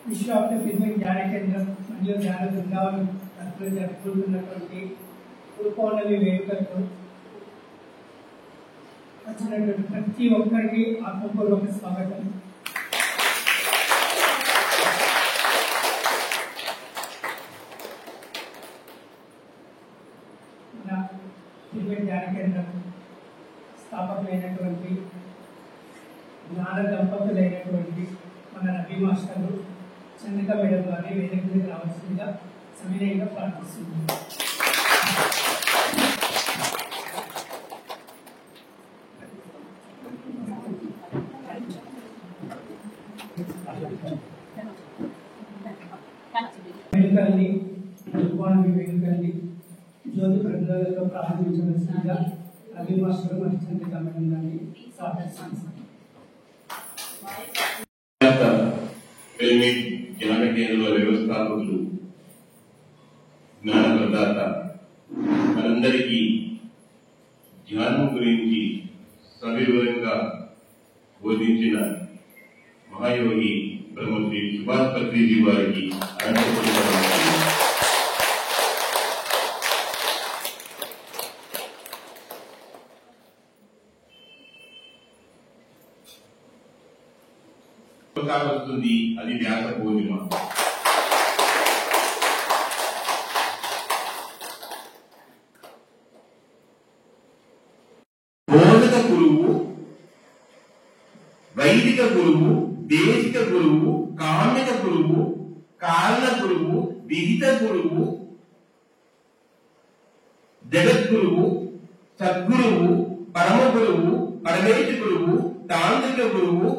విశ్వవ్యాప్త filming ధ్యాన కేంద్రం మరియు ధ్యాన బృందావనం జరుపుకుంటున్నటువంటి గురు పౌర్ణమి వేడుకలకు వచ్చినటువంటి ప్రతి ఒక్కరికి ఆత్మపూర్వక స్వాగతం. మన ఫిల్మింగ్ ధ్యాన కేంద్రం స్థాపకులైనటువంటి జ్ఞాన దంపతులైనటువంటి మన రవి మాస్టర్లు చంద్రిక మేడం గారి వేదిక మీద రావాల్సిందిగా సవినయంగా ప్రార్థిస్తున్నాను. వేడుకల్ని వేడుకల్ని జ్యోతి ప్రజలతో ప్రారంభించవలసిందిగా రవి మాస్టర్ మరియు చంద్రిక మేడం గారిని ప్రార్థిస్తున్నాను. జ్ఞాన కేంద్రంలో వ్యవస్థాపకులు జ్ఞాన ప్రదాత మనందరికీ ధ్యానం గురించి సవివరంగా బోధించిన మహాయోగి బ్రహ్మశ్రీ సుభాష్ పత్రిజీ వారికి వస్తుంది. అది వ్యాస పూర్ణిమ. బోధక గురువు, వైదిక గురువు, దేశిక గురువు, కామిక గురువు, కారణ గురువు, విహిత గురువు, జగద్గురువు, సద్గురువు, పరమ గురువు, పరమేశ గురువు, తాంత్రిక గురువు,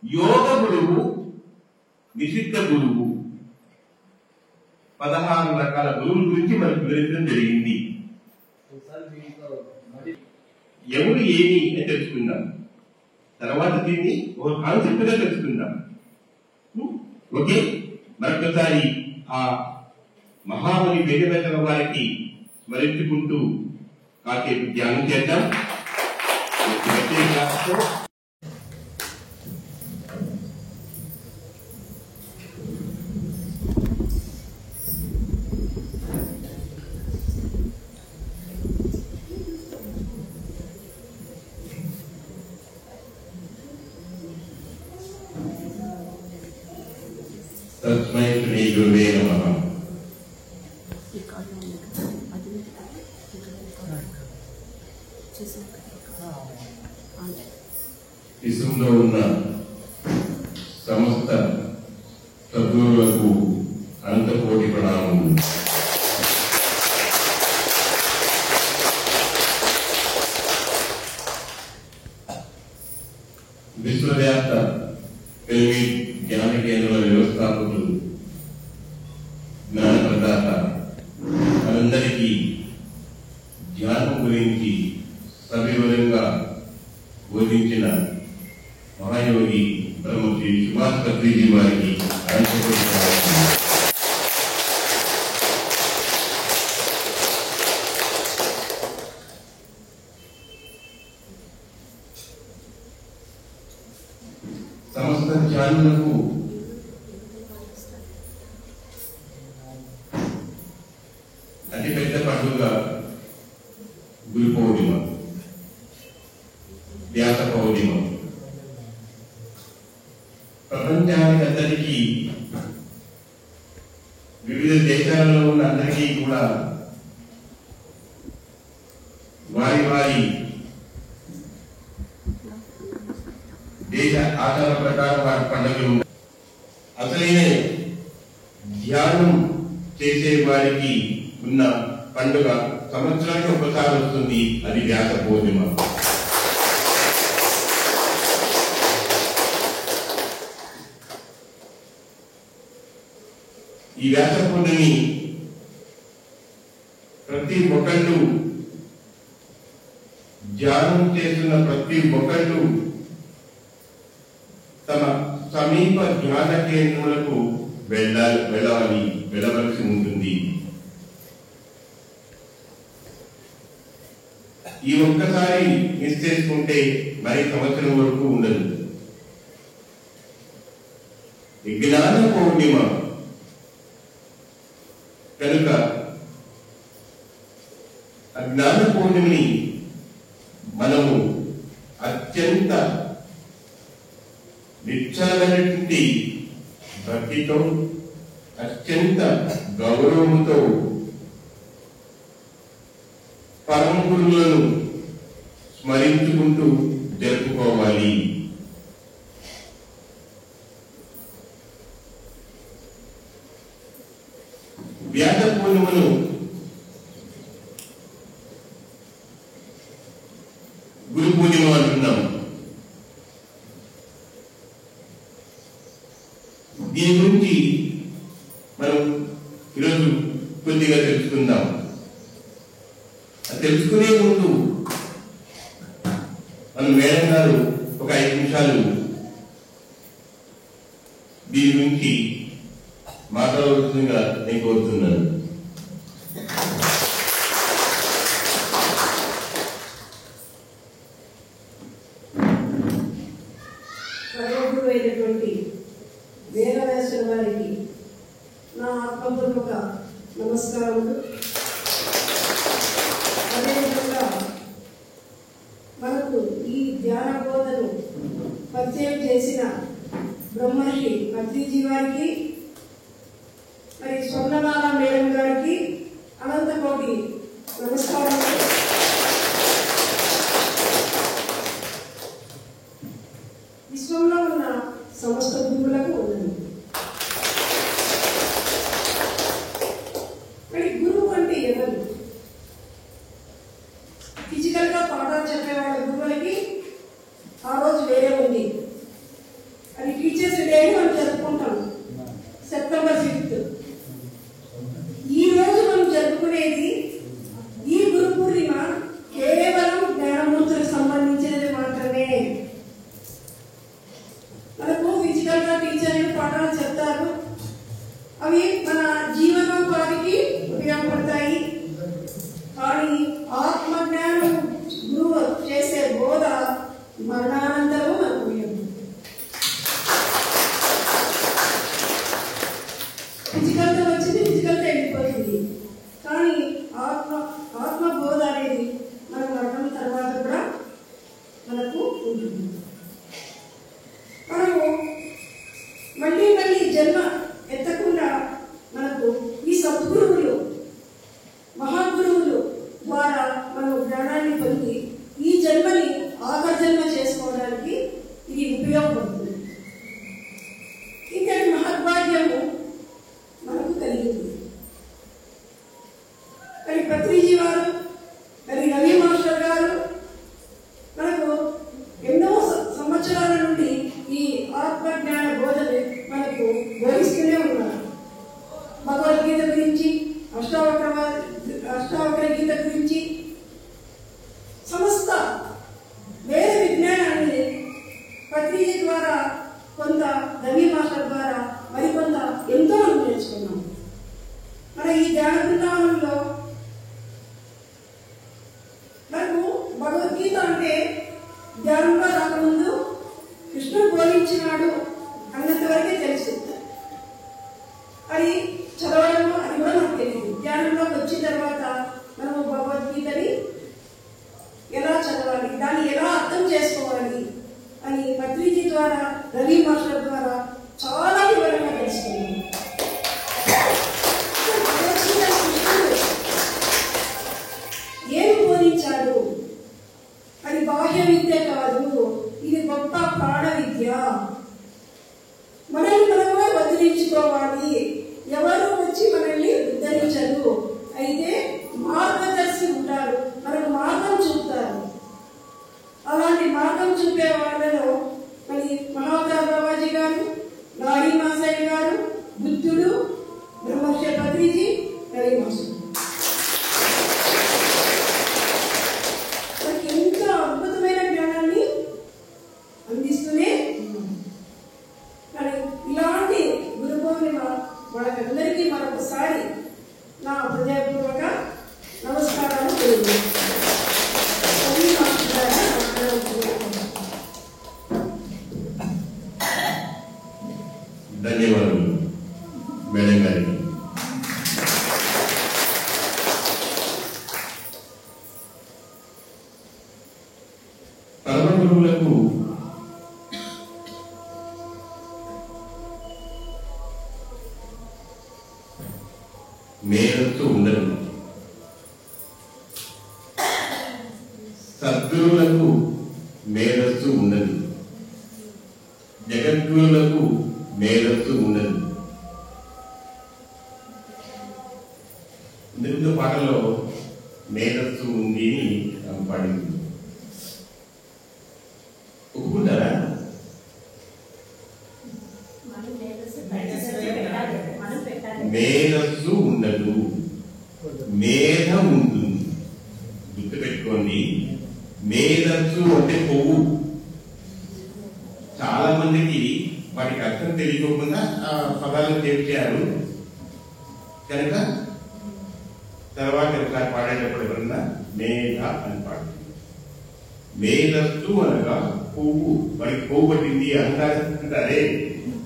యోగ గురువు, నిషిద్ధ గురువు, 16 రకాల గురువుల గురించి మనకు వివరించడం జరిగింది. ఎవరు ఏమి అని తెలుసుకుందాం. తర్వాత దీన్ని ఒక కాన్సెప్ట్ గా తెలుసుకుందాం. ఓకే, మరొకసారి ఆ మహాముని వేదవేత్తల వారికి స్మరించుకుంటూ కాసేపు ధ్యానం చేద్దాం. తస్మై శ్రీ గురువే నమః. విశ్వంలో ఉన్న సమస్త సద్గురువులకు అనంత కోటి ప్రణామములు. విశ్వవ్యాప్త జ్ఞాన కేంద్ర వ్యవస్థాపకులు జ్ఞాన ప్రదాత మనందరికీ ధ్యానం గురించి సవివరంగా బోధించిన మహాయోగి బ్రహ్మశ్రీ సుభాష్ పత్రిజీ వారికి సమస్త ధ్యానులకు అతిపెద్ద పండుగ గురు పౌర్ణిమ, వ్యాస పౌర్ణిమ. ప్రపంచానికి అందరికీ, వివిధ దేశాలలో ఉన్న అందరికీ కూడా వారి వారి దేశ ఆచార ప్రకారం వారి పండుగలు. అసలైన ధ్యానం చేసే వారికి ఉన్న పండుగ సంవత్సరానికి ఒకసారి వస్తుంది. అది వ్యాస పౌర్ణిమ. ఈ వ్యాస పౌర్ణమి ప్రతి ఒక్కళ్ళు ధ్యానం చేస్తున్న ప్రతి ఒక్కరు తమ సమీప ధ్యాన కేంద్రములకు వెళ్ళవలసి ఉంటుంది. ఈ ఒక్కసారి మిస్ చేసుకుంటే మరి సంవత్సరం వరకు ఉండదు. జ్ఞాన పౌర్ణిమ కనుక జ్ఞాన పౌర్ణమిని మనము అత్యంత నిశ్చలమైనటువంటి భక్తితో, అత్యంత గౌరవంతో పరమ గురువులను స్మరించుకుంటూ జరుపుకోవాలి. వ్యాస పూర్ణిమను గురు పూర్ణిమ అంటున్నాం. దీని గురించి మనం ఈరోజు కొద్దిగా తెలుసుకుందాం. తెలుసుకునే ముందు మన మేడం గారు ఒక 5 నిమిషాలు దీని గురించి మాట్లాడవలసిందిగా నేను కోరుతున్నాను. సర్వగురువైనటువంటి వేదవ్యాసుల వారికి నా ఆత్మపూర్వక నమస్కారములు. అదేవిధంగా మనకు ఈ ధ్యాన బోధను పరిచయం చేసిన బ్రహ్మర్షి పత్రిజీ వారికి, మరి స్వర్ణమాల మేడం గారికి అనంతకోటి నమస్కారములు. విశ్వంలో ఉన్న సమస్త గురువులకు ఉన్నది. మరి గురువు అంటే ఎవరు? ఫిజికల్ గా పాఠాలు చెప్పేవాళ్ళ గురువులకి ఆ రోజు వేరే ఉంది. అది టీచర్స్ డే మనం జరుపుకుంటాం సెప్టెంబర్ 5th. ఈ రోజు మనం జరుపుకునేది ఈ గురు పూర్ణిమ కేవలం జ్ఞానమూర్తులకు సంబంధించినది మాత్రమే. మనకు ఫిజికల్ గా టీచర్లు పాఠాలు చెప్తారు, అవి మన జీవనోపాధికి ఉపయోగపడతాయి. కానీ ఆత్మజ్ఞానం గురువు చేసే బోధ మరణానంతరం మనకు ఉపయోగపడుతుంది. ఫిజికల్ గా వచ్చింది ఫిజికల్ గా వెళ్ళిపోతుంది, కానీ ఆత్మ బోధ అనేది మన మరణం తర్వాత కూడా మనకు ఉంటుంది. మనము మళ్ళీ మళ్ళీ జన్మ ఎత్తకుండా మనకు ఈ సద్గురువులు మహాగురువులు ద్వారా మనం జ్ఞానాన్ని పొంది ఈ జన్మని ఆఖరి జన్మ చేసుకోవడానికి ఇది ఉపయోగపడుతుంది. ఇంతటి మహద్భాగ్యము మనకు కలిగింది. మరి పత్రిజీ వారు, మరి రవి మాస్టర్ గారు మనకు ఎన్నో సంవత్సరాల నుండి ఈ ఆత్మజ్ఞాన బోధన మనకు బోధిస్తూనే ఉన్నారు. భగవద్గీత గురించి, అష్టావక్ర గీత గురించి, సమస్త వేద విజ్ఞానాన్ని పత్రిజీ ద్వారా కొంత, రవి మాస్టర్ ద్వారా మరికొంత ఎంతో మనం నేర్చుకున్నాం. మన ఈ ధ్యాన బృందావనంలో మనకు భగవద్గీత అంటే ధ్యానంలో రాకముందు కృష్ణుడు బోధించినాడు అన్నంత వరకే తెలుసు. అది చదవడము అది కూడా మనకు తెలియదు. ధ్యానంలోకి వచ్చిన తర్వాత మనము భగవద్గీతని ఎలా చదవాలి, దాన్ని ఎలా అర్థం చేసుకోవాలి అని పత్రిజీ ద్వారా, రవి మాస్టర్ ద్వారా చాలా వివరంగా తెలుసుకున్నాము. ఏమి బోధించాడు? అది బాహ్య విద్య కాదు, ఇది గొప్ప ప్రాణ విద్య. మనల్ని మనమే వదిలించుకోవాలి. ఎవరు వచ్చి మనల్ని ఉద్ధరించరు. అయితే మార్గదర్శి ఉంటారు, మనకు మార్గం చూపుతారు. అలాంటి మార్గం చూపే వాళ్ళలో మరి మహావతార్ బాబాజీ గారు, నారీ మాసాయి గారు, బుద్ధుడు, బ్రహ్మర్షి పత్రిజీ, రవి మాస్టర్. ఎంత పరమ గురువులకు మేధస్సు ఉండదు, సద్గురువులకు మేధస్సు ఉండదు, జగద్గురువులకు మేధస్సు ఉండదు. ఇంతకు పాటలో మేధస్సు ఉంది అని పాడింది. ఒప్పుకుంటారా? మేధస్సు ఉండదు, మేధ ఉంటుంది. గుర్తుపెట్టుకోండి, మేధస్సు అంటే కొవ్వు. చాలా మందికి వాటికి అర్థం తెలియకుండా ఆ పదాలను చేర్చారు కనుక తర్వాత ఒకసారి పాడేటప్పుడు ఎవరన్నా మేధ అని పాడుతుంది. మేధస్సు అనగా కొవ్వు, వాడికి కొవ్వు పట్టింది అంటారే,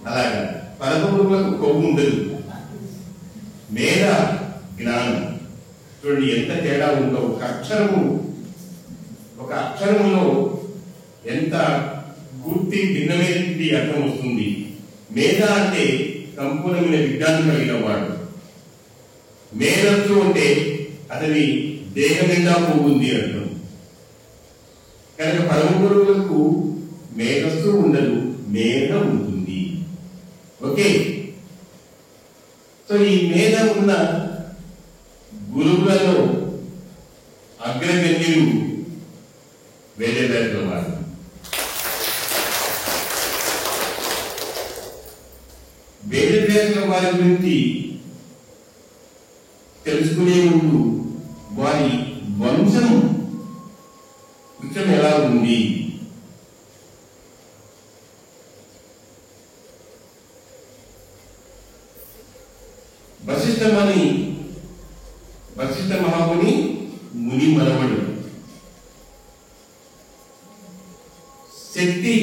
అలాగా పరమగురువులకు కొవ్వు ఉండదు, మేధ జ్ఞానం. చూడండి ఎంత తేడా ఉందో. ఒక అక్షరములో ఎంత పూర్తి భిన్నమైనటువంటి అర్థం వస్తుంది. మేధ అంటే సంపూర్ణమైన విజ్ఞానం కలిగిన వాడు. మేధస్సు అంటే అతని దేహం నిండా పోగుంది అర్థం. కనుక పరమ గురువులకు మేధస్సు ఉండదు, మేధ ఉంటుంది. ఓకే, సో ఈ మేధ ఉన్న గురువులలో అగ్రగణ్యులు వేదవ్యాసుల వారు. వేదవ్యాసుల వారి గురించి తెలుసుకునే ముందు వారి వంశం వృక్షం ఎలా ఉంది, వశిష్ఠ మహాముని ముని మనవడు, శక్తి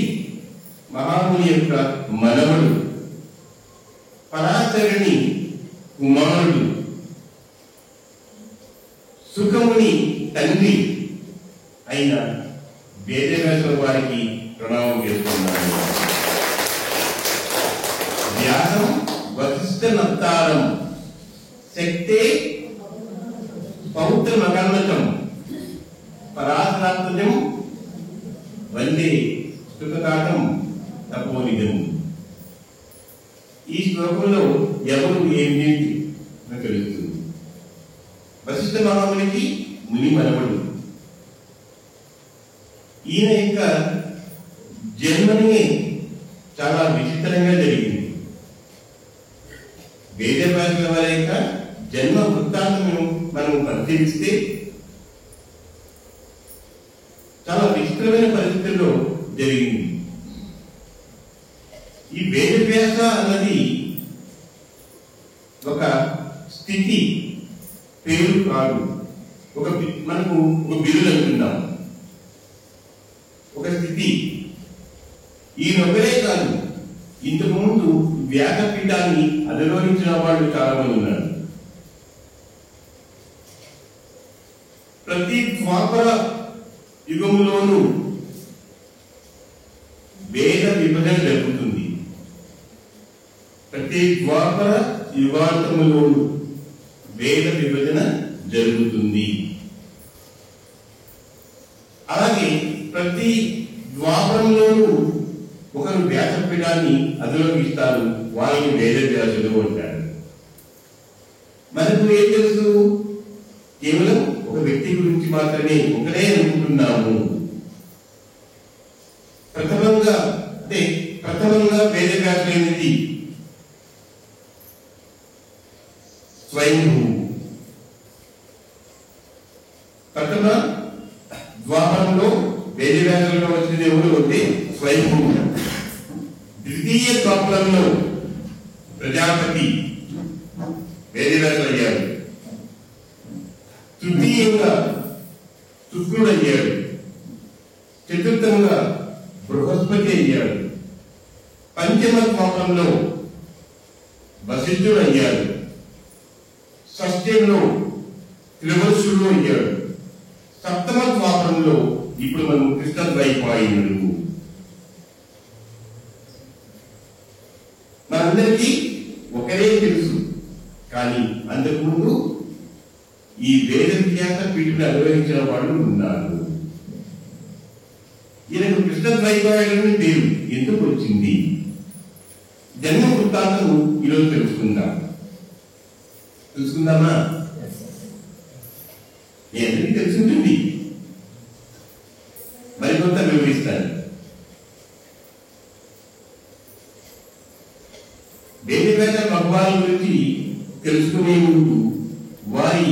మహాముని యొక్క మనవడు, పరాశరుని కుమారుడు, సుఖముని తండ్రి అయిన వేదవ్యాసుల వారికి ప్రణామం చేస్తున్నాను. వ్యాసం వశిష్ఠ నప్తారం శక్తే పౌత్ర మకర్ణకం పరాశరాత్మజం వందే సుఖకాటం తపోనిజం. ఈ శ్లోకంలో ఎవరు ఏమి తెలుస్తుంది. వశిష్ఠ మహామునికి ముని మనవడు. ఈయన యొక్క జన్మనే చాలా విచిత్రంగా జరిగింది. వేదవ్యాసుల వారి యొక్క జన్మ వృత్తాంతం మనం పరిశీలిస్తే చాలా విచిత్రమైన పరిస్థితుల్లో జరిగింది. ఈ వేదవ్యాస అన్నది ఒక స్థితి పేరు కాదు. మనకు ఒక బిరుదు అనుకుందాం, ఒక స్థితి. ఈ నొక్కరే కాదు, ఇంతకుముందు వ్యాసపీఠాన్ని అధిరోహించిన వాళ్ళు చాలా మంది ఉన్నారు. ప్రతి ద్వాపర యుగంలోనూ వేద విభజన జరుగుతుంది. ప్రతి ద్వాపర యుగాంతములోనూ వేద విభజన జరుగుతుంది. అలాగే ప్రతి ద్వాపరంలోనూ ఒకరు వ్యాసపీఠాన్ని అధిరోహిస్తారు, వాళ్ళని వేదవ్యాసులు అంటారు. మనకు ఏం తెలుసు? కేవలం ఒక వ్యక్తి గురించి మాత్రమే ఒకటే అనుకుంటున్నాము. ప్రథమంగా వేదవ్యాసులైనది స్వయంభూ. ప్రథమ ద్వాపరంలో వేదవ్యాసులలో వచ్చిన ఎవరు అంటే స్వయంభూ. ద్వితీయ ద్వాపరంలో ప్రజాపతి వేదవ్యాసులు అయ్యారు. తృతీయంగా శుక్రుడు అయ్యాడు. చతుర్థంగా బృహస్పతి అయ్యాడు. పంచమ ద్వాపరంలో వశిష్ఠుడు అయ్యాడు. షష్ఠంలో త్రివర్షుడు అయ్యాడు. సప్తమ ద్వాపరంలో ఇప్పుడు మనం కృష్ణద్వైపాయనుడు. మనందరికీ ఒకరే తెలుసు, కానీ అంతకుముందు ఈ వేద విద్యాస పీఠను అనుభవించిన వాళ్ళు ఉన్నారు. ఈయనకు కృష్ణద్వైపాయనుడు పేరు ఎందుకు వచ్చింది? జన్మ వృత్తాంతం ఈరోజు తెలుసుకుందామా? మీ అందరికీ తెలుసుంటుంది, మరికొంత వివరిస్తాను. వేదవేద భగవాన్ గురించి తెలుసుకునే ముందు వారి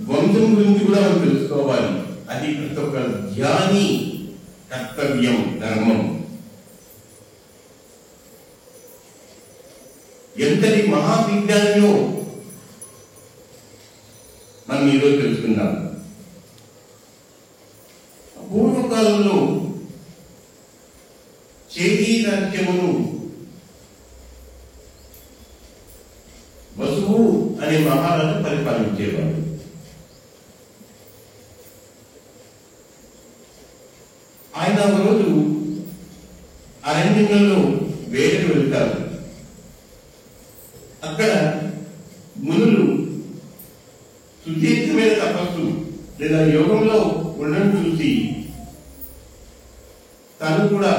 వంశం గురించి కూడా మనం తెలుసుకోవాలి. అది ప్రతి ఒక్క జ్ఞాని కర్తవ్యం, ధర్మం. ఎంతటి మహావిజ్ఞానిలో మనం ఈరోజు తెలుసుకుందాం. పూర్వకాలంలో చేదీ రాజ్యమును వసువు అనే మహారాజు పరిపాలించేవాడు. ఆయన ఒకరోజు అరణ్యంలో వేటకు వెళ్తారు. అక్కడ మునులు సుదీర్ఘమైన తపస్సు లేదా యోగంలో ఉండడం చూసి తను కూడా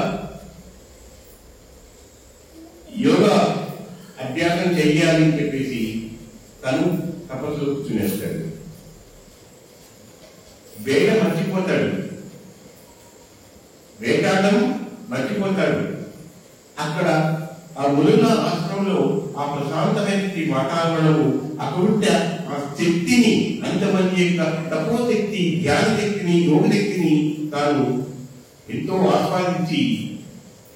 యోగా అభ్యాసం చెయ్యాలని చెప్పేసి తను తపస్సు కూర్చునేస్తాడు. వేట మర్చిపోతాడు, వేటాడడం మర్చిపోతాడు. అక్కడ ఆ మునుల ఆశ్రమంలో ఆ ప్రశాంతమైన వాతావరణము, అక్కడ ఆ శక్తిని, అంతమంది యొక్క తపోశక్తి, జ్ఞాన శక్తిని, యోగ శక్తిని తాను ఎంతో ఆస్వాదించి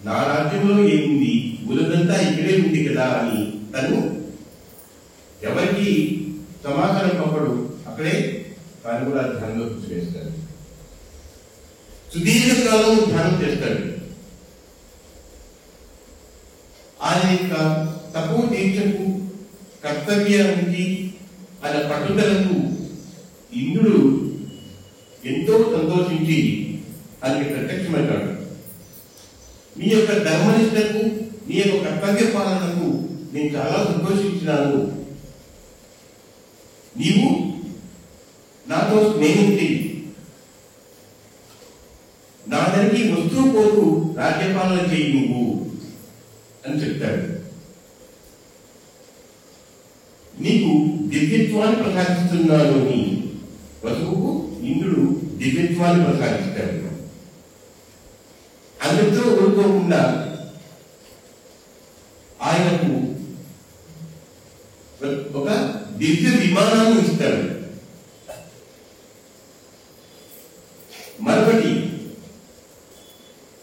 నా రాజ్యంలో ఏముంది, మునులంతా ఇక్కడే ఉంది కదా అని తను ఎవరికి సమాచారం పంపడు. అక్కడే తాను కూడా ధ్యానంలో కూర్చునేస్తాడు. సుదీర్ఘకాలం ధ్యానం చేస్తాడు. ఆయన యొక్క తక్కువ దీక్షకు, కర్తవ్యానికి, ఆయన పట్టుదలకు ఇంద్రుడు ఎంతో సంతోషించి ఆయనకి ప్రత్యక్షమవుతాడు. నీ యొక్క ధర్మనిష్టకు, నీ యొక్క కర్తవ్య పాలనకు నేను చాలా సంతోషించినాను. నీవు నాతో స్నేహం చేయి, నా దగ్గరికి వస్తూ పోతూ రాజ్యపాలన చేయి నువ్వు అని చెప్తాడు. నీకు దివ్యత్వాన్ని ప్రసాదిస్తున్నాను అని వసువుకు ఇంద్రుడు దివ్యత్వాన్ని ప్రసాదిస్తాడు. అందరితో ఊరుకోకుండా ఆయనకు ఒక దివ్య విమానాన్ని ఇస్తాడు. మరొకటి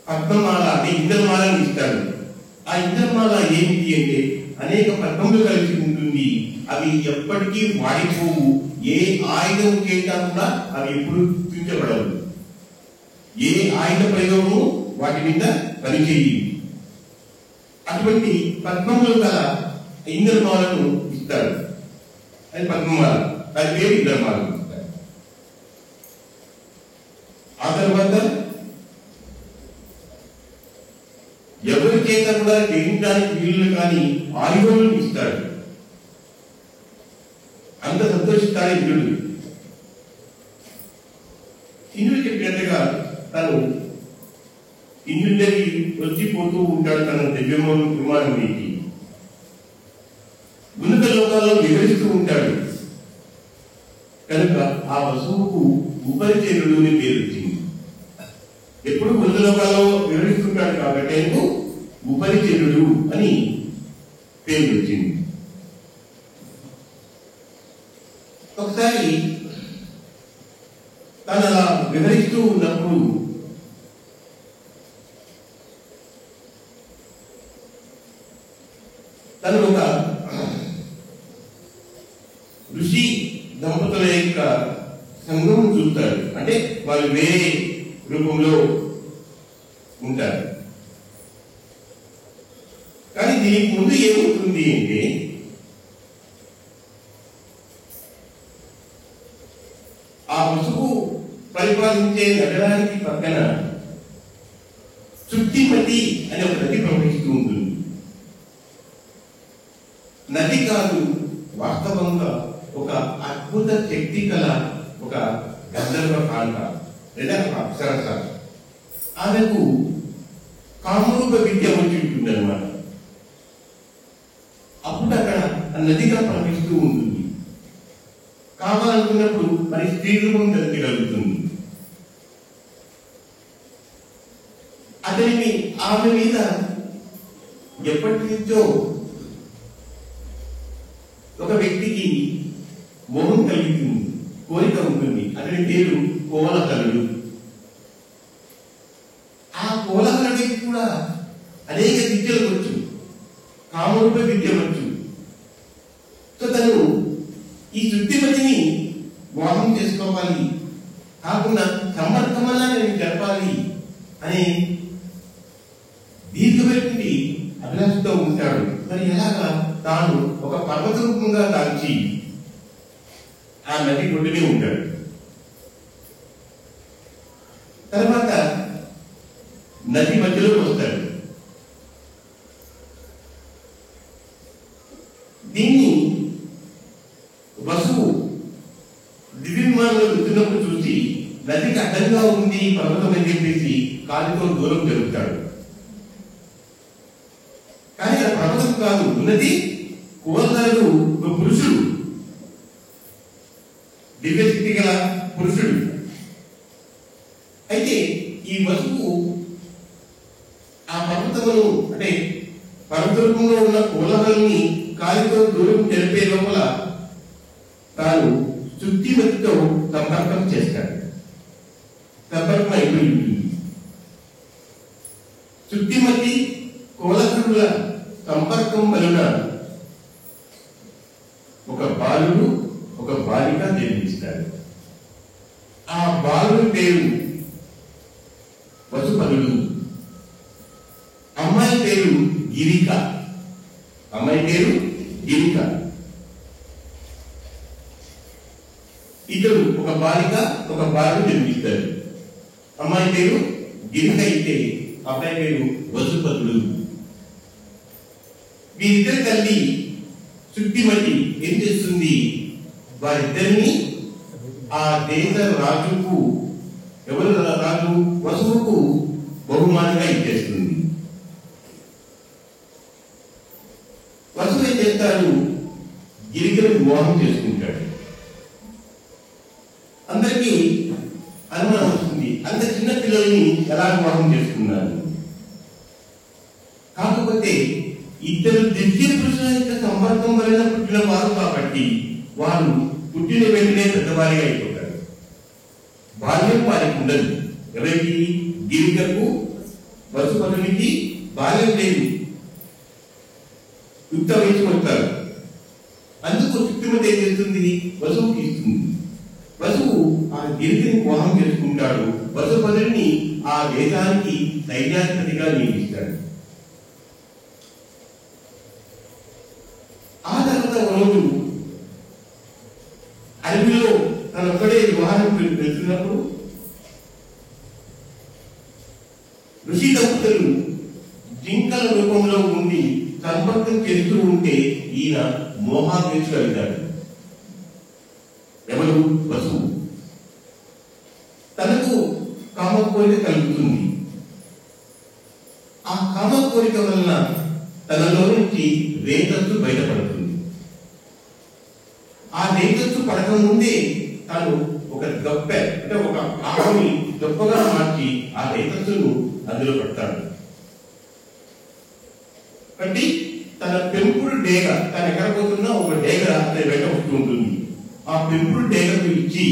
పద్మమాల అంటే ఇంద్రమాలను ఇస్తాడు. ఆ ఇంద్రమాల ఏమిటి అంటే అనేక పద్మములు కలిసి ఉంటుంది. అవి ఎప్పటికీ వాడిపోవు. ఏ ఆయుధం చేసినా కూడా అవి ఎప్పుడు గుర్తించబడవు. ఏ ఆయుధ ప్రయోగము వాటి మీద పనిచేయి. అటువంటి పద్మములు గల ఇంద్రమాలను ఇస్తాడు. అది పద్మమాల, అది పేరు ఇంద్రమాల. ఆ తర్వాత ఎవరి చేత కూడా జయించడానికి వీళ్ళు కానీ ఆయుధములను ఇస్తాడు. అంత సంతోషిస్తాడు ఇంద్రుడు. ఇంద్రుడు చెప్పినట్టుగా తను ఇంద్రుడి వచ్చిపోతూ ఉంటాడు. తన విమానం నీటి ఉన్నత లోకాల్లో వివరిస్తూ ఉంటాడు. కనుక ఆ వసువుకు ఉపరిచరుడు అని పేరు వచ్చింది. ఎప్పుడు ఉన్నత లోకాల్లో వివరిస్తుంటాడు కాబట్టి ఆయనకు ఉపరిచరుడు అని పేరు వచ్చింది. ఒకసారి తను అలా వివరిస్తూ ఉన్నప్పుడు తను ఒక ఋషి దంపతుల యొక్క సంఘం చూస్తాడు. అంటే వాళ్ళు వేరే రూపంలో ఉంటారు. కానీ దీనికి ముందు ఏమవుతుంది అంటే ఆ వసువు పరిపాలన ప్రతిపాదించే నగరానికి పక్కన చుట్టిమతి అనే ఒక నది ప్రవహిస్తూ ఉంటుంది. నది కాదు, వాస్తవంగా ఒక అద్భుత శక్తి కల ఒక గంధర్వ కాంత లేదా ఒక అప్సరస. ఆమెకు కామరూప విద్య వచ్చి ఉంటుంది అనమాట. అప్పుడు అక్కడ నదిగా ప్రవహిస్తూ ఉంటుంది. కావాలనుకున్నప్పుడు మరి స్త్రీ రూపం కలుగుతుంది. అతనికి ఆమె మీద ఎప్పటి నుంచో ఒక వ్యక్తికి మోహం కలుగుతుంది, కోరిక ఉంటుంది. అతని పేరు కోలహలుడు. ఆ కోలహలుడికి కూడా అనేక విద్యలు వచ్చు, కామరూప విద్య వచ్చు. సో తను ఈ శుద్ధిమతిని వివాహం చేసుకోవాలి, కాకుండా సమర్థమలా నేను జరపాలి అనే దీర్ఘమైనటువంటి అభిలాషతో ఉంటాడు. మరి ఎలాగా తాను ఒక పర్వత రూపంగా దాల్చి ఆ నది ఒడ్డునే ఉంటాడు. తర్వాత నది మధ్యలోకి వస్తాడు. దీన్ని వసువు దివ్యమానంలో వెళ్తున్నప్పుడు చూసి నదికి అడ్డంగా ఉంది పర్వతం అని చెప్పేసి కాలితో దూరం జరుగుతాడు. కానీ ఆ పర్వతం కాదు, ఉన్నది కోలహలుడు ఒక పురుషుడు, దివ్యశక్తి గల పురుషుడు. అయితే ఈ వసువు ఆ పర్వతమును అంటే పర్వత రూపంలో ఉన్న కోలహలుని కాలితో దూరం జరిపే లోపల తాను శుద్ధిమతితో సంపర్కం చేస్తాడు. సంపర్కం అయిపోయి ఉంటుంది. శుద్ధిమతి కోలహలుల సంపర్కం వలన ఒక బాలుడు ఒక బాలిక జన్మిస్తాడు. ఆ బాలుడి పేరు వసుపదుడు, అమ్మాయి పేరు గిరిక. అమ్మాయి పేరు గిరిక. ఇద్దరు ఒక బాలిక ఒక బాలుడు జన్మిస్తారు. అమ్మాయి పేరు గిరిక అయితే అబ్బాయి పేరు వసుపదుడు. వీరిద్దరి తల్లి శుద్ధిమతి ఏం చేస్తుంది, వారిద్దరిని ఆ దేశ రాజుకు, ఎవరు రాజు వసువుకు బహుమానంగా ఇచ్చేస్తుంది. వసువు ఏం చేస్తాడు, గిరికను వివాహం చేసుకుంటాడు. అందరికీ అనుమానం వస్తుంది, అంత చిన్న పిల్లల్ని ఎలా వివాహం చేసుకున్నారు. కాకపోతే ఇద్దరు దివ్య పురుషుల యొక్క సంపర్కం వలన పుట్టిన వారు కాబట్టి వారు పుట్టిన వెంటనే పెద్దవారిగా అయిపోతారు. బాల్యం వారికి ఉండదు. ఎవరికి, గిరికకు వసుపదునికి బాల్యం లేదు, యుక్త వయసు వస్తారు. అందుకు శుద్ధిమతి ఏం చేస్తుంది, వసువుకి ఇస్తుంది. వసువు ఆ గిరికని వివాహం చేసుకుంటాడు. వసుపదుని ఆ దేశానికి సైన్యాధిపతిగా నియమిస్తాడు. ఆ తర్వాత రోజు అడవిలో తను ఒక్కడే వివాహం వెళ్తున్నప్పుడు ఋషి దంపతులు జింకల రూపంలో ఉండి సంపర్కం చేస్తూ ఉంటే ఈయన మోహాగ్రస్తుడు అవుతాడు. ఎవరు, వసువు. తనకు కామ కోరిక కలుగుతుంది. ఆ కామ కోరిక వలన తనలో నుంచి రేతస్సు బయటపడుతుంది. ఆ రేతస్సు పడక ముందే తాను ఒక గొప్ప అంటే ఒక ఆకుని గొప్పగా మార్చి ఆ రేతస్సును అందులో పెడతాడు. కాబట్టి తన పెంపుడు డేగ, తను ఎక్కడ పోతున్నా ఒక డేగ అతని వెంట వస్తూ ఉంటుంది. ఆ పెంపుడు డేగకు ఇచ్చి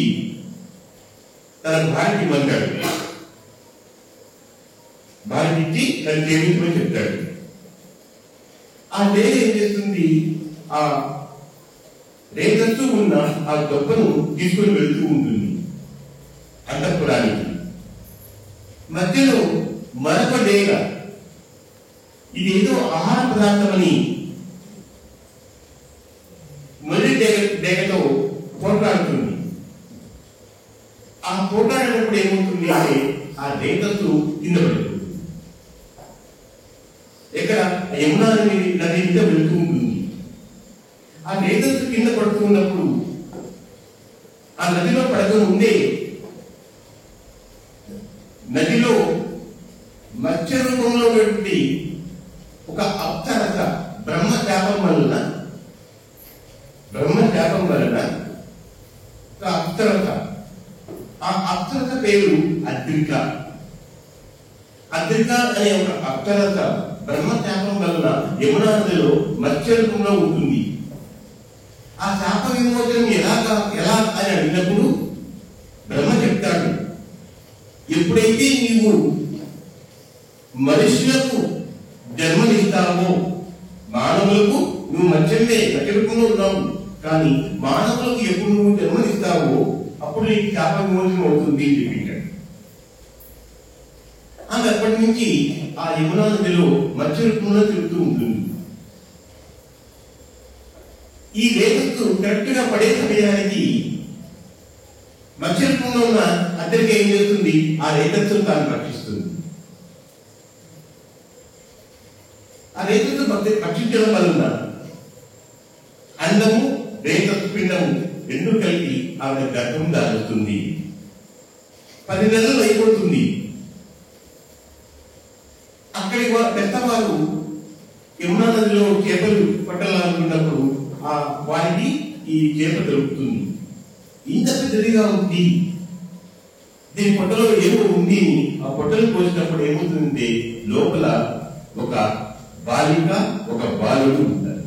తన భార్యకి ఇవ్వంటాడు. భార్యకి ఇచ్చి తను చేయించమని చెప్తాడు. ఆ డేగ ఏం చేస్తుంది, ఆ రేతస్సు ఉన్న ఆ గొప్పను తీసుకొని వెళ్తూ ఉంటుంది అంతఃపురానికి. మధ్యలో మరొక డేగ ఇదేదో ఆహార పదార్థమని మొదటి డేగతో పోట్లాడుతుంది. ఆ పోట్లాడేటప్పుడు ఏం ఆ రేతస్సు కింద పడిపోతుంది. ఎక్కడ యమునా నది మీద వెళుతూ ఉంటుంది. ఆ రేతస్సు కింద పడుతున్నప్పుడు ఆ నదిలో పడకుండా ఉండే నదిలో మత్స్య రూపంలో పెట్టి ఒక అప్సరస బ్రహ్మశాపం వలన ఒక అప్సరస, ఆ అప్సరస పేరు అద్రిక. అద్రిక అనే ఒక అప్సరస బ్రహ్మశాపం వలన యమునా నదిలో మత్స్య రూపంలో ఉంటుంది. ఆ శాప విమోచనం ఎలా అని అడిగినప్పుడు బ్రహ్మ చెప్తాడు, ఎప్పుడైతే నీవు మనుషులకు జన్మనిస్తావో, మానవులకు నువ్వు మత్స్యమే రూపంలో ఉన్నావు, కానీ మానవులకు ఎప్పుడు నువ్వు జన్మనిస్తావో అప్పుడు నీకు శాప విమోచనం అవుతుంది అని చెప్పించాడు. అప్పటి నుంచి ఆ యమునా నదిలో మత్స్య రూపంలో తిరుగుతూ ఉంటుంది. ఈ రేతస్సు కరెక్ట్ గా పడే సమయానికి మత్స్య రూపంలో ఉన్న అద్దరిక ఏం చేస్తుంది, ఆ రేతస్సును తాను రక్షిస్తుంది. ఆ రేతస్సు రక్షించడం వలన అండము రేతస్సు పిండము రెండు కలిపి ఆవిడ గర్భం దాల్చుతుంది. 10 నెలలు అయిపోతుంది. అక్కడి పెద్దవారు యమునా నదిలో చేపలు పట్టాలనుకున్నప్పుడు వారికి ఈ చేప దొరుకుతుంది. ఇంత పెద్దదిగా ఉంది, దీని పొట్టలో ఏమో ఉంది. ఆ పొట్టలు పోసినప్పుడు ఏమవుతుందంటే లోపల ఒక బాలిక ఒక బాలుడు ఉంటారు.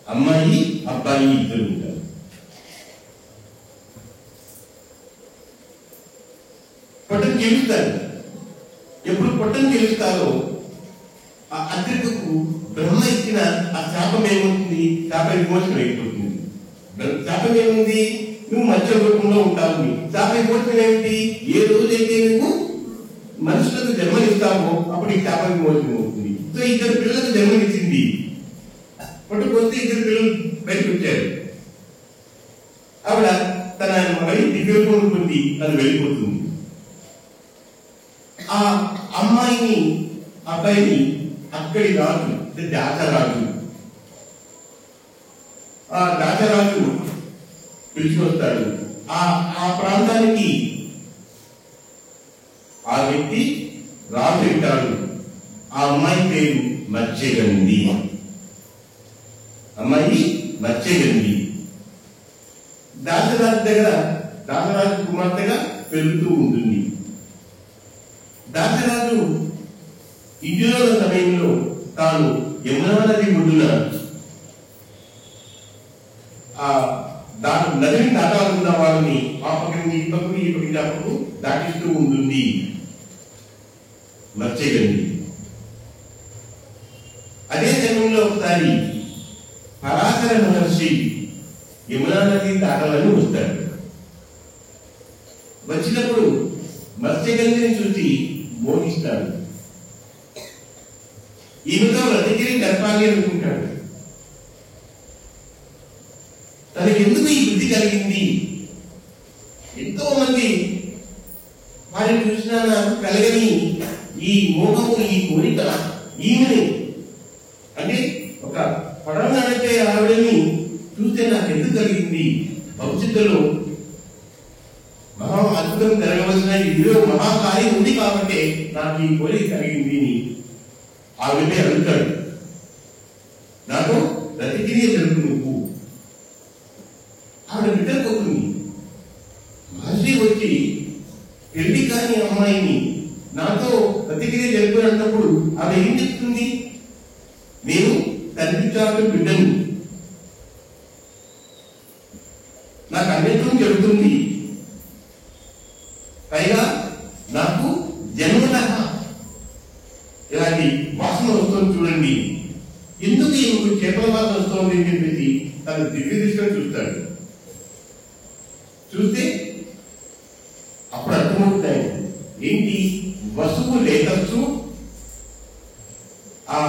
అమ్మాయి అబ్బాయి ఇద్దరు ఉంటారు. పొట్టను చెలుస్తారు. ఎప్పుడు పొట్టను చెలుస్తారో ఆ అద్రికకు బ్రహ్మ ఇచ్చిన ఆ శాపం ఏమవుతుంది, శాప విమోచనం అయిపోతుంది. శాపం ఏముంది, నువ్వు మత్స్య రూపంలో ఉంటావు. శాప విమోచనం ఏమిటి, ఏ రోజైతే నువ్వు మనుషులకు జన్మనిస్తావో అప్పుడు ఈ శాప విమోచనం అవుతుంది. సో 2 పిల్లలకు జన్మనిచ్చింది. పట్టుకొస్తే 2 పిల్లలు బయటకు వచ్చారు. ఆవిడ తన మగని దివ్యరూపం ఉంటుంది, తను వెళ్ళిపోతుంది. ఆ అమ్మాయిని అబ్బాయిని అక్కడి రాజు దాసరాజు, ఆ దాసరాజు పిలుచుకొస్తాడు. ఆ ప్రాంతానికి ఆ వ్యక్తి రాజు ఉంటాడు. ఆ అమ్మాయి పేరు మత్స్యగంధి. అమ్మాయి మత్స్యగంధి దాసరాజు దగ్గర దాసరాజు కుమార్తెగా పెరుగుతూ ఉంటుంది. దాసరాజు ఇంటిలో సమయంలో తాను యమునా నది ఒడ్డున నదిని దాటాలనుకున్న వారిని ఆ పక్కన ఈ పక్కకు ఈ పక్కకు దాటిస్తూ ఉంటుంది మత్స్యగంధి. అదే సమయంలో ఒకసారి పరాశర మహర్షి యమునా నది దాటాలని వస్తాడు. వచ్చినప్పుడు మత్స్యగంధిని చూసి మోహిస్తాడు. ఈమెతో రతిగిరి గర్భాలి అనుకుంటాడు. తనకి ఎందుకు ఈ బుద్ధి కలిగింది, ఎంతో మంది వారిని చూసినా నాకు కలగని ఈ మోహము, ఈ కోరిక ఈమెని అంటే ఒక పడవ నడిపే ఆవిడని చూస్తే నాకు ఎందుకు కలిగింది, భవిష్యత్తులో మహా అద్భుతం జరగవలసిన ఇదిలో మహాకార్యం ఉంది కాబట్టి నాకు ఈ కోరిక కలిగింది అని ఆవిడే అడుగుతాడు. నాకు రతిగిరి జరుపు నువ్వు. ఆవిడ బిడ్డపోతుంది. మహర్షి వచ్చి పెళ్లి కాని అమ్మాయిని నాతో రతిగిరి జరుపు అన్నప్పుడు ఆమె ఏం చెప్తుంది, నేను తండ్రి చాటు బిడ్డను, నాకు అన్నింటినీ చెబుతుంది. పైగా నాకు జన్మత ఇలాంటి వాసన వస్తుంది చూడండి, ఎందుకు ఈమెకు చేపల వాసన వస్తుంది అని చెప్పేసి తన దివ్య దృష్టిని చూస్తాడు. చూస్తే అప్పుడు అర్థమవుతాయి ఏంటి, వసువు లేకచ్చు ఆ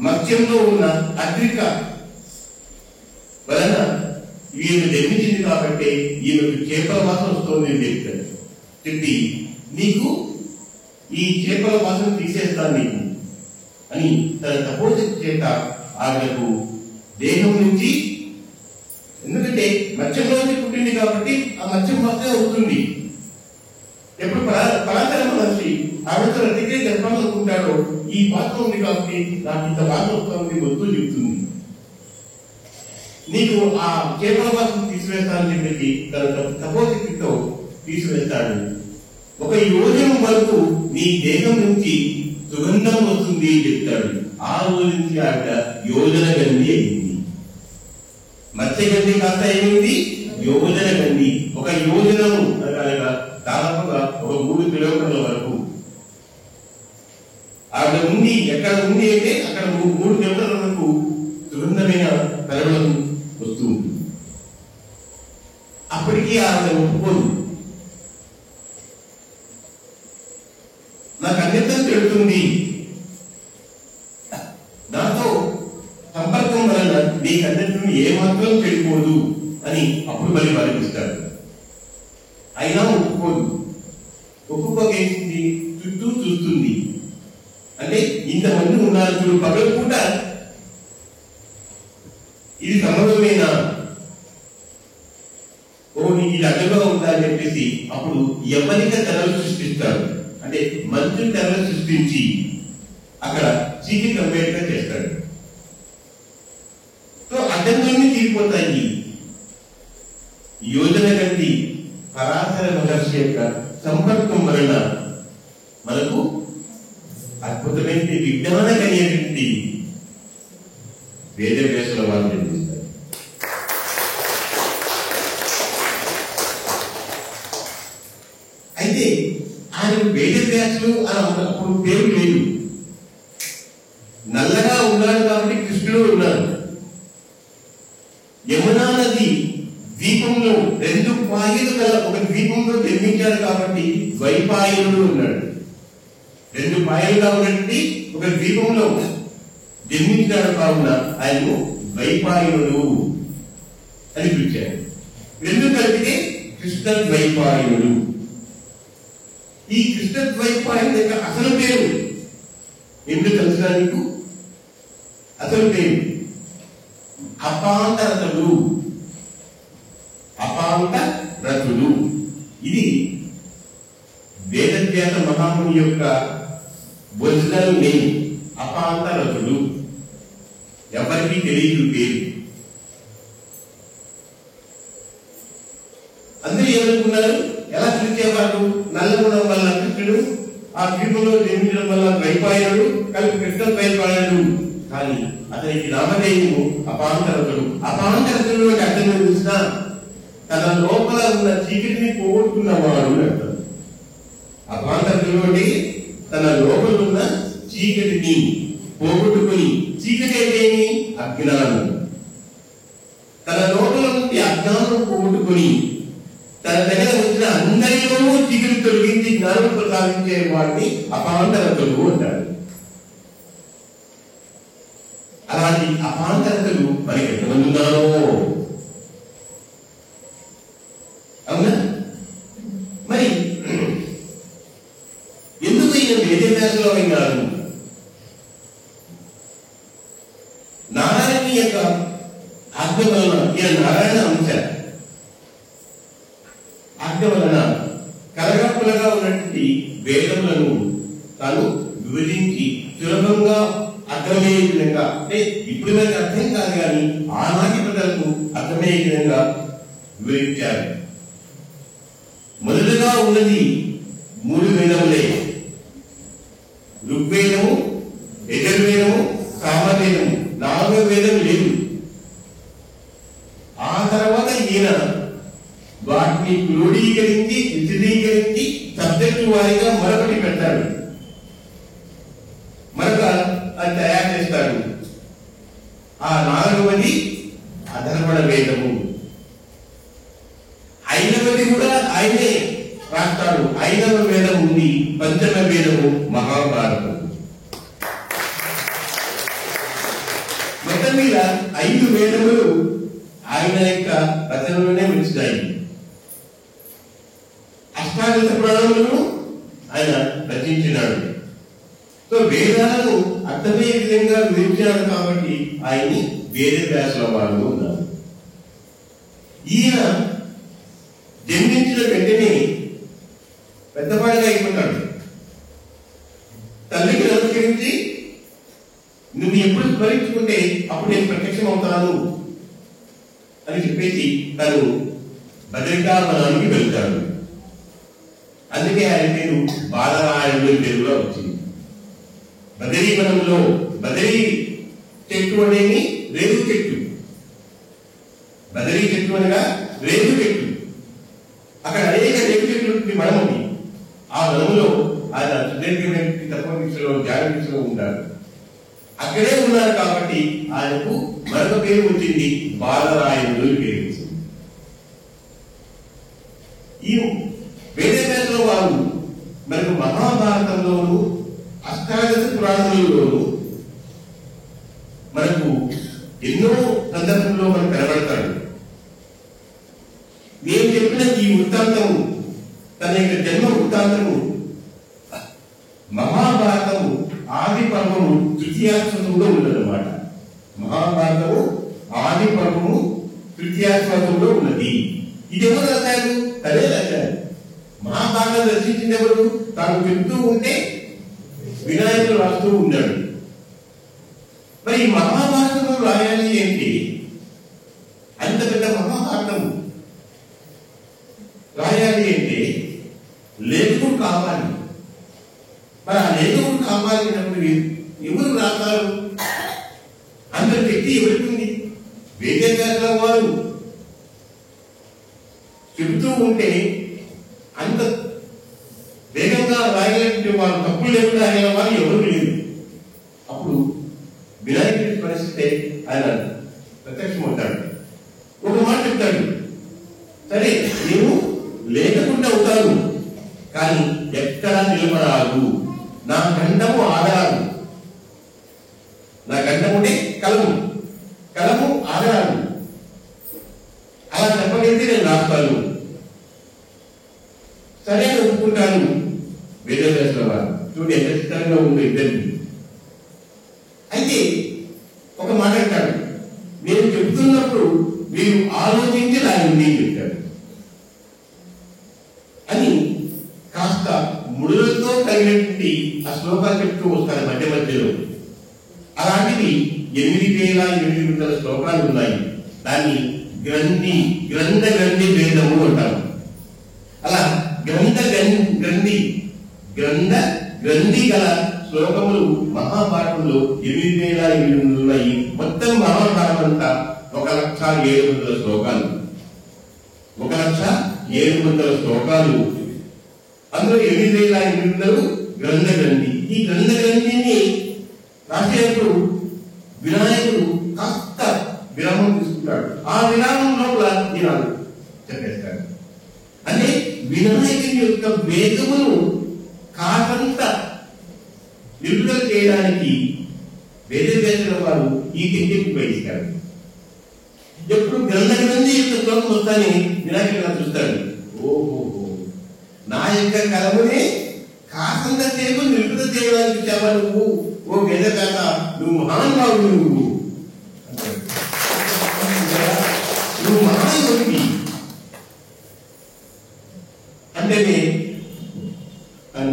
మత్స్యంలో ఉన్న అద్రిక వలన ఈమె జన్మించింది కాబట్టి ఈమెకు చేపల వాసన వస్తుంది అని చెప్తాడు. చెప్పి నీకు ఈ చేపల వాసన తీసేస్తాను నీకు అని తన తపోశక్తి చేత ఆమెకు దేహం నుంచి, ఎందుకంటే మత్స్యంలోంచి పుట్టింది కాబట్టి ఆ మత్స్యం వాసన అవుతుంది. ఎప్పుడు పరాశర మహర్షి ఆవిడతో రతికే చెప్పాలనుకుంటాడో ఈ పాత్ర ఉంది కాబట్టి నాకు ఇంత వాసన వస్తుంది వద్దు చెప్తుంది. నీకు ఆ చేపల వాసన తీసివేస్తానని చెప్పి తన తపోశక్తితో తీసివేస్తాడు. 1 యోజనం వరకు నీ దేహం నుంచి సుగంధం వస్తుంది అని చెప్తాడు. ఆ రోజు నుంచి ఆవిడ యోజన గంధి అయింది. మత్స్యగంధి కాస్త ఏమైంది? యోజన గంధి. 1 యోజనము అనగా దాదాపుగా 3 కిలోమీటర్ల వరకు ఆవిడ ఉంది. ఎక్కడ ఉంది అంటే అక్కడ 3 కిలోమీటర్ల వరకు సుగంధమైన కలవడం వస్తూ ఉంటుంది. అప్పటికీ ఆవిడ ఒప్పుకోదు. నాకు అన్యత్రం పెడుతుంది, నాతో సంపర్కం వలన నీకు అన్యత్రం ఏమాత్రం చెడిపోదు అని అప్పుడు మరి వారిస్తాడు. అయినా ఒప్పుకోదు. ఒప్పుకోకేసింది, చుట్టూ చూస్తుంది. అంటే ఇంతమంది ఉన్నారు చూడు, పగలు పూట ఇది సంభవమేనా, నీకు ఇది అడ్డుగా ఉందా అని చెప్పేసి అప్పుడు యవనిక తెరలు సృష్టిస్తాడు. అంటే మంచు తెరలు సృష్టించి అక్కడ చీకటి కంపేర్గా చేస్తాడు. సో అడ్డంకులన్నీ తీరిపోతాయి. యోజన గంధి పరాశర మహర్షి యొక్క సంపర్కం వలన మనకు అద్భుతమైన విజ్ఞాన కలిగినటువంటి వేదవ్యాసుల వారు నిర్మిస్తారు. అయితే ఆయన వేదవ్యాసులు అని అప్పుడు పేరు లేదు. నల్లగా ఉన్నాడు కాబట్టి కృష్ణుడు ఉన్నాడు. యమునా నది ద్వీపంలో 2 పాయలు గల ఒక ద్వీపంలో జన్మించాడు కాబట్టి ద్వైపాయనుడు ఉన్నాడు. 2 పాయలుగా ఉన్నటువంటి ఒక ద్వీపంలో జన్మించాడు కావున ఆయన ద్వైపాయనుడు అని పిలిచాడు. 2 కలిపితే కృష్ణ ద్వైపాయనుడు. ఈ కృష్ణ ద్వైపాయనుడు యొక్క అసలు పేరు ఎందుకు తెలుసా నీకు? అసలు పేరు అపాంతరతుడు. అపాంతరతుడు ఇది వేదవ్యాస మహాముని యొక్క ఒరిజినల్ నేమ్. అపాంతరతుడు ఎవరికి తెలియదు పేరు. అందరూ ఏమనుకున్నారు? ఎలా పిలిచేవాడు? నల్లగుణం వల్ల కృష్ణుడు, ఆ ద్వీపంలో జన్మించడం వల్ల ద్వైపాయనుడు, కలిపి కృష్ణ ద్వైపాయనుడు. కానీ అతనికి నామధేయము అపాంతరతుడు. అపాంతరతుడు అంటే అర్థం చూసినా తన లోపల ఉన్న చీకటిని పోగొట్టుకున్నవాడు అర్థం. అపాంతరతుడు అంటే తన లోపల ఉన్న చీకటిని పోగొట్టుకుని, చీకటి అయితేమి అజ్ఞానం, తన లోపల నుండి అజ్ఞానం పోగొట్టుకుని తన దగ్గర వచ్చిన అందరిలోనూ చీకటి తొలగించి జ్ఞానం ప్రసాదించే వాడిని అపాంతరతుడు అంటారు. అలాంటి అపాంతరతులు మనకి ఎంతమంది ఉన్నారో అవునా? మరి ఎందుకు ఈయన వేదవ్యాసలో అయినారు? నారాయణ యొక్క ఆజ్ఞ వలన, ఈయన నారాయణ అంశ ఆజ్ఞ వలన కలగాపులగా ఉన్నటువంటి వేదములను తాను విభజించి సులభంగా అర్థమయ్యే విధంగా, అంటే ఇప్పుడు మనకి అర్థం కాదు కానీ ఆనాటి ప్రజలకు అర్థమయ్యే విధంగా వివరించారు. మొదలుగా ఉన్నది 3 వేదములే. ఋగ్వేదము, యజుర్వేదము, సామవేదము. 4వ వేదం లేదు. ఆ తర్వాత ఈయన వాటిని క్రోడీకరించి విశదీకరించి సబ్జెక్టు వారిగా మరొకటి పెడతాడు, మరొక అది తయారు చేస్తాడు. ఆ 4వది అధర్వణ వేదము. 5వది కూడా ఆయనే రాస్తాడు. 5వ వేదం ఉంది. 5వ వేదము మహాభారతం. మొత్తం మీద 5 వేదములు ఆయన యొక్క రచనలోనే వచ్చినాయి. అష్టాదశ పురాణములను ఆయన రచించినాడు. సో వేదాలను అర్థమయ్యే విధంగా వివరించినాడు కాబట్టి ఆయన్ని వేదవ్యాసుల వారు ఉన్నారు. ఈయన జన్మించిన వెంటనే పెద్దవాడిగా అయిపోతాడు. తల్లికి నమస్కరించి నువ్వు ఎప్పుడు స్మరించుకుంటే అప్పుడు నేను ప్రత్యక్షం అవుతాను అని చెప్పేసి తను బదరికావనానికి వెళ్తాడు. అందుకే ఆయన పేరు బాలరాయుడు పేరుగా వచ్చింది. బదరీవనంలో బదరీ చెట్టు అనేది రేగు చెట్టు, బదరీ చెట్టు అనగా రేగు చెట్టు. అక్కడ అనేక రేగు చెట్లు వనం ఉంది. ఆ వనంలో ఆయన సుదీర్ఘమైన తత్వదీక్షలో ధ్యాన దీక్షలో ఉంటారు. అక్కడే ఉన్నారు కాబట్టి ఆయనకు మరొక పేరు వచ్చింది, బాలరాయుడు పేరు వచ్చింది. ఈ వేదవ్యాసుల వారు మనకు మహాభారతంలోను అష్టాదశ పురాణాలలోను మనకు ఎన్నో సందర్భంలో మనకు కనబడతాడు. నేను చెప్పిన ఈ వృత్తాంతము, తన యొక్క జన్మ వృత్తాంతము మహాభారతము ఆది పర్వము తృతీయాశ్వాసంలో ఉన్నదన్నమాట. మహాభారతము ఆది పర్వము తృతీయాశ్వాసంలో ఉన్నది. ఇది ఎవరు రాశారు? తనే రాశారు. మహాభారతం రచించింది ఎవరు? తాను చెప్తూ ఉంటే వినాయకుడు రాస్తూ ఉన్నాడు. మరి ఈ మహాభారతంలో రాయాలి ఏంటి? అంత పెద్ద మహాభారతము రాయాలి అంటే లేఖకుడు కావాలి. మరి ఆ లేఖకుడు కావాలన్నప్పుడు ఎవరు రాస్తారు? అందరి వ్యక్తి ఎవరికి ఉంది? వేదవ్యాసుల వారు చెబుతూ ఉంటే అంత వేగంగా రాయలేటువంటి వారు, తప్పులు లేకుండా రాయగల వారు ఎవరు లేరు. అప్పుడు వినాయకుడి పరిస్థితి ఆయన ప్రత్యక్షమవుతాడు. ఒక మాట చెప్తాడు, సరే నేను లేకుండా అవుతాను కానీ ఎక్కడా నిలబడాలు, నా గండము ఆగరాదు. నా గండముంటే కలము, కలము ఆగరాదు. అలా చెప్పగలిగితే నేను రాస్తాను. సరే అని ఒప్పుకుంటాను. వేదవ్యాసుల వారు చూడు ఎంత చిత్రంగా ఉంది ఇద్దరికి. అయితే ఒక మాట అంటాడు, నేను చెబుతున్నప్పుడు మీరు ఆలోచించి రాయండి చెప్తాడు. అని కాస్త ముడులతో కలిగినటువంటి ఆ శ్లోకాలు చెప్తూ వస్తారు మధ్య మధ్యలో. అలాంటివి 8,800 శ్లోకాలు ఉన్నాయి. దాన్ని గ్రంథ గ్రంథి వేదము అంటారు. అలా గ్రంథ గ్రంథి గల శ్లోకములు మహాభారతంలో 8,800 ఉన్నాయి. మొత్తం మహాభారతం అంతా 1,700 శ్లోకాలు. 1,700 శ్లోకాలు. అందులో 8,800 గ్రంథ గ్రంథి. ఈ గ్రంథ గ్రంథిని రాసేటప్పుడు వినాయకుడు కాస్త విరామం తీసుకుంటాడు. ఆ విరామం లోపల ఈనాడు చెప్పేస్తాడు. అంటే వినాయకుని యొక్క వేగమును కాకంత నిలుపుదల చేయడానికి వేదవ్యాసుల వారు ఈ టెక్నిక్ ఉపయోగిస్తారు. ఎప్పుడు గ్రంథ గ్రంథి యొక్క శ్లోకం వస్తానే వినాయకుడు చూస్తాడు, ఓహో నా యొక్క కలమునే కాకంత సేపు నిలుపుదల చేయడానికి వచ్చావా నువ్వు? ఓ వేదవ్యాస, నువ్వు మహానుభావుడు, నువ్వు మహానుభావుడివి అంటేనే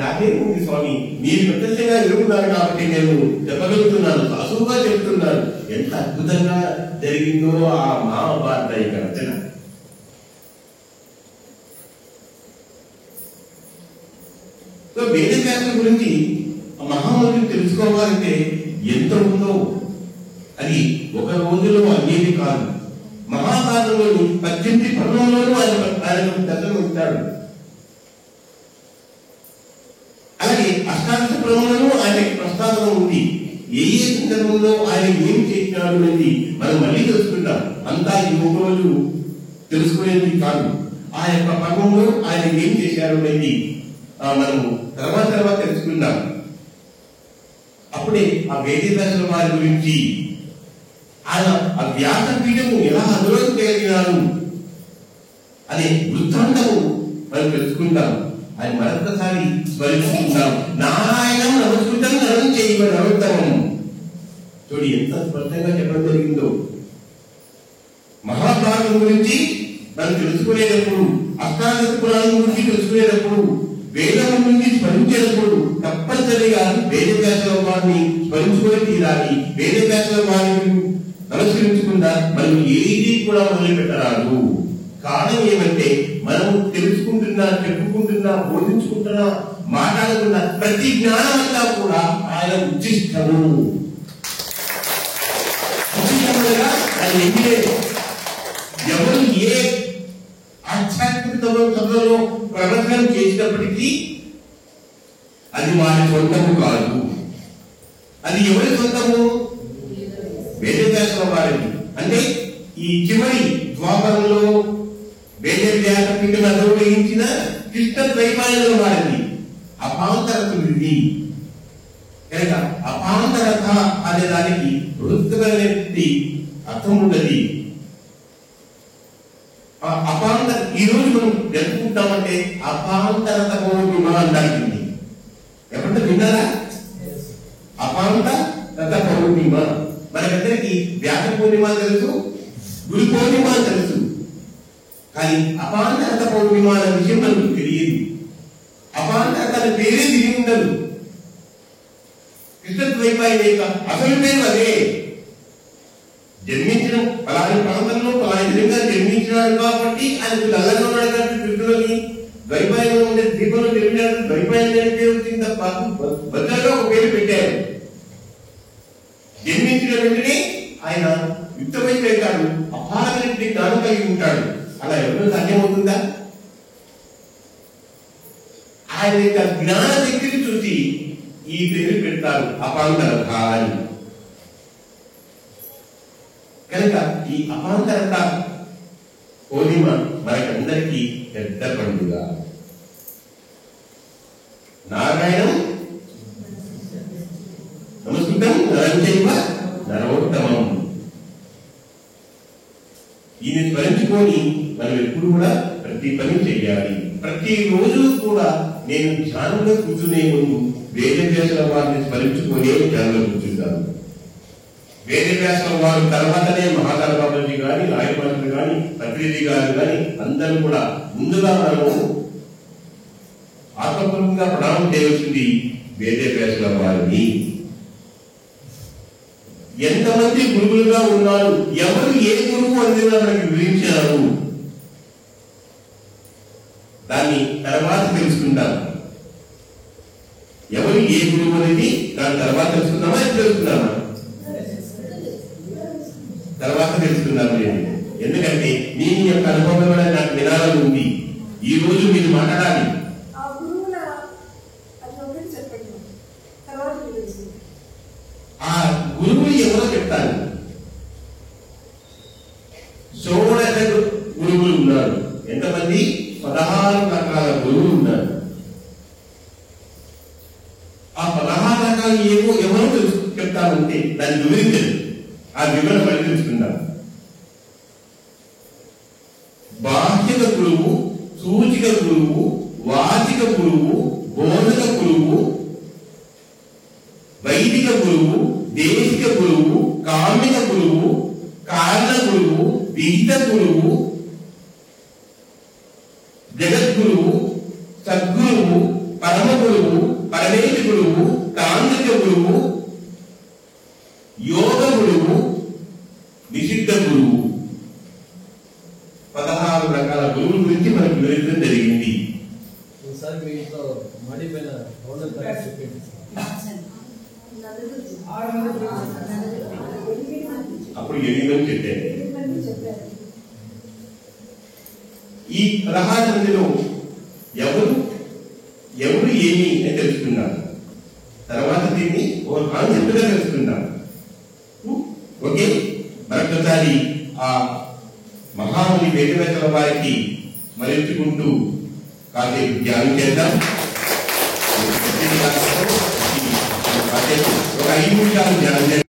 నాకేముంది స్వామి, మీరు ప్రత్యక్షంగా ఎరుగుతున్నారు కాబట్టి నేను చెప్పగలుగుతున్నాను, అసువుగా చెప్తున్నాను. ఎంత అద్భుతంగా జరిగిందో ఆ మహాభారత యొక్క రచన. సో వేదవ్యాసుల గురించి మహామనులు తెలుసుకోవాలంటే ఎంత ఉందో అది ఒక రోజులో అయ్యేది కాదు. మహాభారతంలోని 18 పర్వంలోనూ ఆయన దర్శనం ఇస్తాడు. అలాగే అష్టాదశ పర్వంలోనూ ఆయనకి ప్రస్తావన ఉంది. ఏ సందర్భంలో ఆయన ఏం చేసినాడు అనేది మనం మళ్ళీ తెలుసుకుంటాం. అంతా ఈ ఒక రోజు తెలుసుకునేది కాదు. ఆ యొక్క పర్వంలో ఆయన ఏం చేశారు అనేది మనము తర్వాత తెలుసుకుందాం. అప్పుడే ఆ వేదవ్యాసుల వారి గురించి, ఆయన ఆ వ్యాసపీఠము ఎలా అధిరోహించగలిగినారు అనే వృత్తాంతము మనం తెలుసుకుంటాం. అని మరొకసారి స్మరించుకుందాం. నారాయణం నమస్కృతం నరం చేయవ నరోత్తమం. చూడు ఎంత స్పష్టంగా చెప్పడం జరిగిందో. మహాభారతం గురించి మనం తెలుసుకునేటప్పుడు, అష్టాదశ పురాణం గురించి తెలుసుకునేటప్పుడు, వేదం నుంచి స్మరించేటప్పుడు తప్పనిసరిగా వేదవ్యాసుల వారిని స్మరించుకొని తీరాలి. వేదవ్యాసుల వారిని నమస్కరించకుండా మనం ఏది కూడా మొదలుపెట్టరాదు. కారణం ఏమంటే మనం తెలుసుకుంటున్నా, చెప్పుకుంటున్నా, బోధించుకుంటున్నా, మాట్లాడుతున్న ప్రతి జ్ఞానం అంతా కూడా ఆయన ఉచ్చిష్టము. ఉచ్చిష్టముగా ఆయన ఏమీ లేదు. ఎవరు ఏ ఆధ్యాత్మిక సభలో ప్రవచనం చేసినప్పటికీ అది వారి సొంతము కాదు. అది ఎవరి సొంతము? వేదవ్యాసుల వారిది. అంటే ఈ చివరి ద్వాపరంలో వేదవ్యాస పీఠం అనుగ్రహించిన కృష్ణ ద్వైపాయనుల వారిది. అపాంతరతుడిది కనుక అపాంతరత అనే దానికి వృత్తమైన అర్థం ఉన్నది. అపాంతర ఈ రోజు మనం జరుపుకుంటామంటే అపాంతరత పౌర్ణిమ అంటారు. ఎప్పుడంటే విన్నారా? అపాంతరత పౌర్ణిమ. మనకందరికి వ్యాస పూర్ణిమ తెలుసు, గురు పౌర్ణిమ తెలుసు, కానీ అపాంతరత పౌర్ణిమ అనే విషయం మనకు తెలియదు. అపాంతరత అనే పేరే తిరిగి ఉండదు. కృష్ణద్వైపాయన యొక్క అసలు పేరు అదే. జన్మించడం పలాని ప్రాంతంలో పలాని విధంగా జన్మించినాడు కాబట్టి ఆయనకు నల్లగా ఉన్నాడు కాబట్టి కృష్ణులని ద్వైపాయనంలో ఉండే ద్వీపంలో జరిగినాడు. ద్వైపాయన పేరు వచ్చింది తప్ప భద్రగా ఒక పేరు పెట్టారు. జన్మించిన వెంటనే ఆయన యుక్తమైపోయాడు, అపారమైనటువంటి జ్ఞానం కలిగి ఉంటాడు. అలా ఎవరు సాధ్యమవుతుందా? ఆయన యొక్క జ్ఞాన శక్తిని చూసి ఈ పేరు పెడతారు అపాంతరత అని. కనుక ఈ అపాంతరత పూర్ణిమ మనకందరికీ పెద్ద పండుగ. నారాయణం నమస్కృతం నరం చైవ నరోత్తమం. ఈయన స్మరించుకొని మనం ఎప్పుడు కూడా ప్రతి పని చేయాలి. ప్రతి రోజు కూడా నేను ధ్యానంలో కూర్చునే ముందు వేదవ్యాసుల వారిని స్మరించుకునే ధ్యానంలో కూర్చుంటాను. వేదవ్యాసుల వారు తర్వాతనే మహాకాళ బాబాజీ గాని, రాయపాత్రులు గాని, పత్రిజీ గారు గాని అందరూ కూడా ముందుగా మనము ఆత్మపూర్వకంగా ప్రణామం చేయవలసింది వేదవ్యాసుల వారిని. ఎంతమంది గురువులుగా ఉన్నారు, ఎవరు ఏ గురువు అనేది మనకి వివరించారు, దాన్ని తర్వాత తెలుసుకుంటాం. ఎవరు ఏ గురువు అనేది దాని తర్వాత తెలుసుకుందామా? తెలుసుకుందామా? తర్వాత తెలుసుకుందాం. ఎందుకంటే మీ యొక్క అనుభవం నాకు వినాలని ఉంది. ఈ రోజు మీరు మాట్లాడాలి. ఆ గురువులు ఎవరో చెప్తాను. షోడశ గురువులు ఉన్నారు. ఎంతమంది? 16 రకాల గురువులు ఉన్నారు. ఆ 16 రకాలు ఏవో ఎవరో చెప్తానంటే దాన్ని వివరించదు. ఆ వివరణ పడి తెలుసుకుందాం. బాహ్యక గురువు, సూచిక గురువు, వాచిక గురువు, బోధక గురువు, వైదిక గురువు, దేశిక గురువు, కామిక గురువు, కారణ గురువు, విహిత గురువు, జగద్గురువు, సద్గురువు, పరమ గురువు, పరమేశ గురువు, తాంత్రిక గురువు, యోగ గురువు, నిషిద్ధ గురువు. 16 రకాల గురువుల గురించి మనకు వివరించడం జరిగింది. అప్పుడు 8 మంది చెప్పారు. ఈ 16 మందిలో ఎవరు ఏమి అని తెలుసుకున్నారు. తర్వాత దీన్ని ఒక కాన్సెప్ట్ గా తెలుసుకున్నారు. ఓకే, మరొకసారి ఆ మహాముని వేదవ్యాసుల వారికి స్మరించుకుంటూ కాసేపు ధ్యానం చేద్దాం. ఒక 5 నిమిషాలు ధ్యానం చేద్దాం.